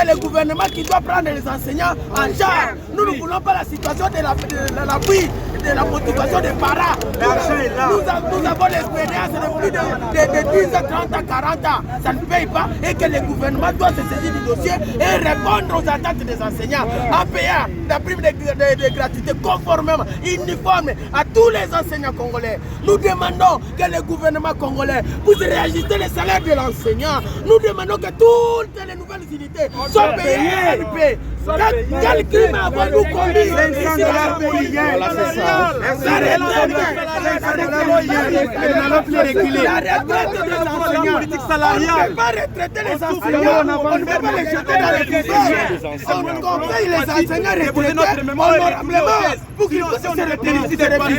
c'est le gouvernement qui doit prendre les enseignants en charge. Nous ne voulons pas la situation de l'appui, de la motivation des parents. Nous avons l'expérience de plus de 10 ans, 30 ans, 40 ans. Ça ne paye pas et que le gouvernement doit se saisir du dossier et répondre aux attentes des enseignants en payant la prime de gratuité conformément, uniforme à tous les enseignants congolais. Nous demandons que le gouvernement congolais puisse réajuster les salaires de l'enseignant. Nous demandons que toutes les nouvelles unités soient payées RP. Quel crime avons-nous commis? La retraite des enseignants politiques salariales. On ne peut pas retraiter les enseignants, on ne peut pas les jeter dans les prisons. On paye les enseignants retraités honorablement pour qu'ils puissent se retraiter. Ils ont servi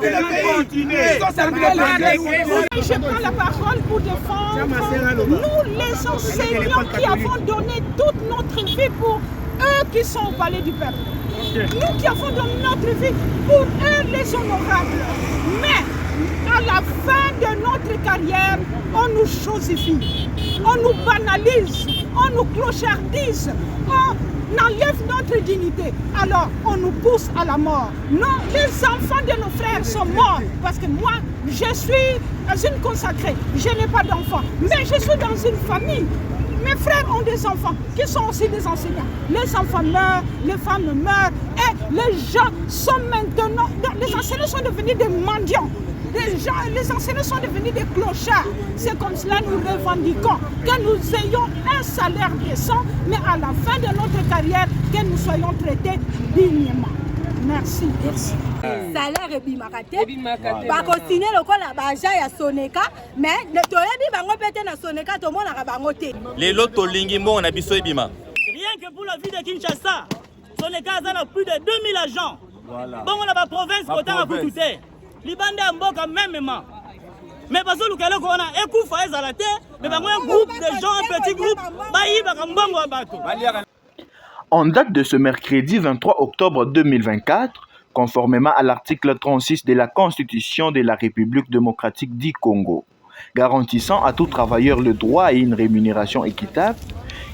le pays. Ils ont servi le pays. Je prends la parole pour défendre nous les enseignants qui avons donné toute notre vie pour eux qui sont au palais du peuple. Nous qui avons donné notre vie pour eux les honorables. Mais à la fin de notre carrière, on nous chosifie, on nous banalise, on nous clochardise, on enlève notre dignité. Alors on nous pousse à la mort. Non, les enfants de nos frères sont morts parce que moi, je suis une consacrée, je n'ai pas d'enfants, mais je suis dans une famille. Mes frères ont des enfants qui sont aussi des enseignants. Les enfants meurent, les femmes meurent et les gens sont maintenant... Les enseignants sont devenus des mendiants. Les enseignants sont devenus des clochards. C'est comme cela que nous revendiquons que nous ayons un salaire décent, mais à la fin de notre carrière, que nous soyons traités dignement. Merci. Salaire ebimakate bakosine lokola baja ya Soneka mais toyebi bango pete na Soneka tomonaka bango te lelo tolingi mbongo na biso ebima. Rien que pour la ville de Kinshasa, Soneka a plus de 2000 agents. Bon, on a la province côté à Koutoute. Libande en boka mêmement. Mais parce que le qu'on a écouté à la terre, mais un groupe de gens, un petit groupe, baï bakambongo abato. En date de ce mercredi 23 octobre 2024, conformément à l'article 36 de la Constitution de la République démocratique du Congo, garantissant à tout travailleur le droit à une rémunération équitable,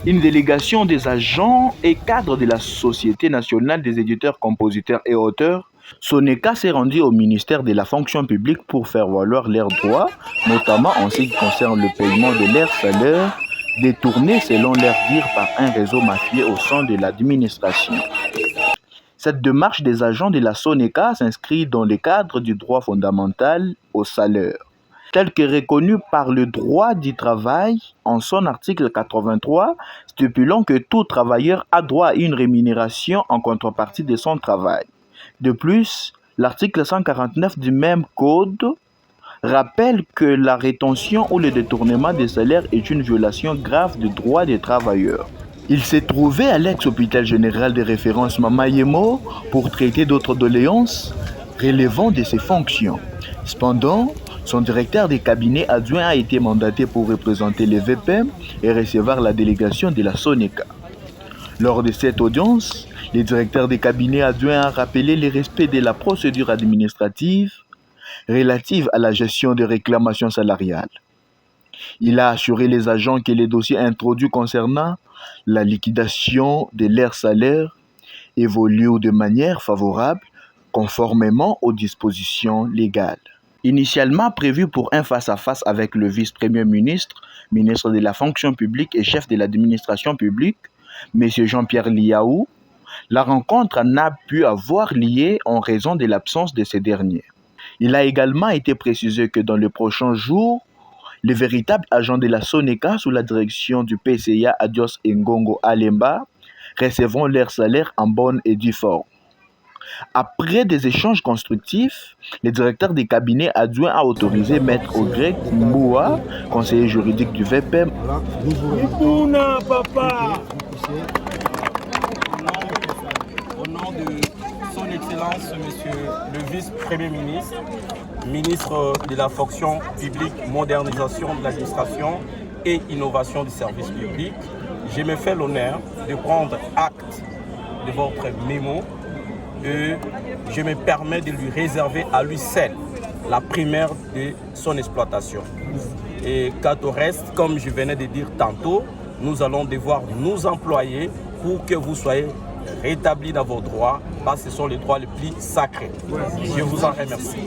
une délégation des agents et cadres de la Société nationale des éditeurs, compositeurs et auteurs, Soneka s'est rendu au ministère de la fonction publique pour faire valoir leurs droits, notamment en ce qui concerne le paiement de leurs salaires, détournés selon leur dire par un réseau mafieux au sein de l'administration. Cette démarche des agents de la Soneka s'inscrit dans le cadre du droit fondamental au salaire, tel que reconnu par le droit du travail en son article 83, stipulant que tout travailleur a droit à une rémunération en contrepartie de son travail. De plus, l'article 149 du même code rappelle que la rétention ou le détournement des salaires est une violation grave des droits des travailleurs. Il s'est trouvé à l'ex-hôpital général de référence Mamayemo pour traiter d'autres doléances relevant de ses fonctions. Cependant, son directeur de cabinet adjoint a été mandaté pour représenter les VPM et recevoir la délégation de la Soneka. Lors de cette audience, le directeur de cabinet adjoint a rappelé le respect de la procédure administrative relative à la gestion des réclamations salariales. Il a assuré les agents que les dossiers introduits concernant la liquidation de leurs salaires évoluent de manière favorable conformément aux dispositions légales. Initialement prévu pour un face-à-face avec le vice-premier ministre, ministre de la fonction publique et chef de l'administration publique, M. Jean-Pierre Liaou, la rencontre n'a pu avoir lieu en raison de l'absence de ce dernier. Il a également été précisé que dans les prochains jours, les véritables agents de la Soneka sous la direction du PCA Adios Ngongo Alemba recevront leur salaire en bonne et due forme. Après des échanges constructifs, le directeur des cabinets adjoint a autorisé Maître Ogrek Mboua, conseiller juridique du VPM, au nom de son Excellence, Monsieur le Vice-Premier ministre, ministre de la fonction publique, modernisation de l'administration et innovation du service public, je me fais l'honneur de prendre acte de votre mémo et je me permets de lui réserver à lui seul la primaire de son exploitation. Et quant au reste, comme je venais de dire tantôt, nous allons devoir nous employer pour que vous soyez rétablis dans vos droits, parce que ce sont les droits les plus sacrés. Je vous en remercie.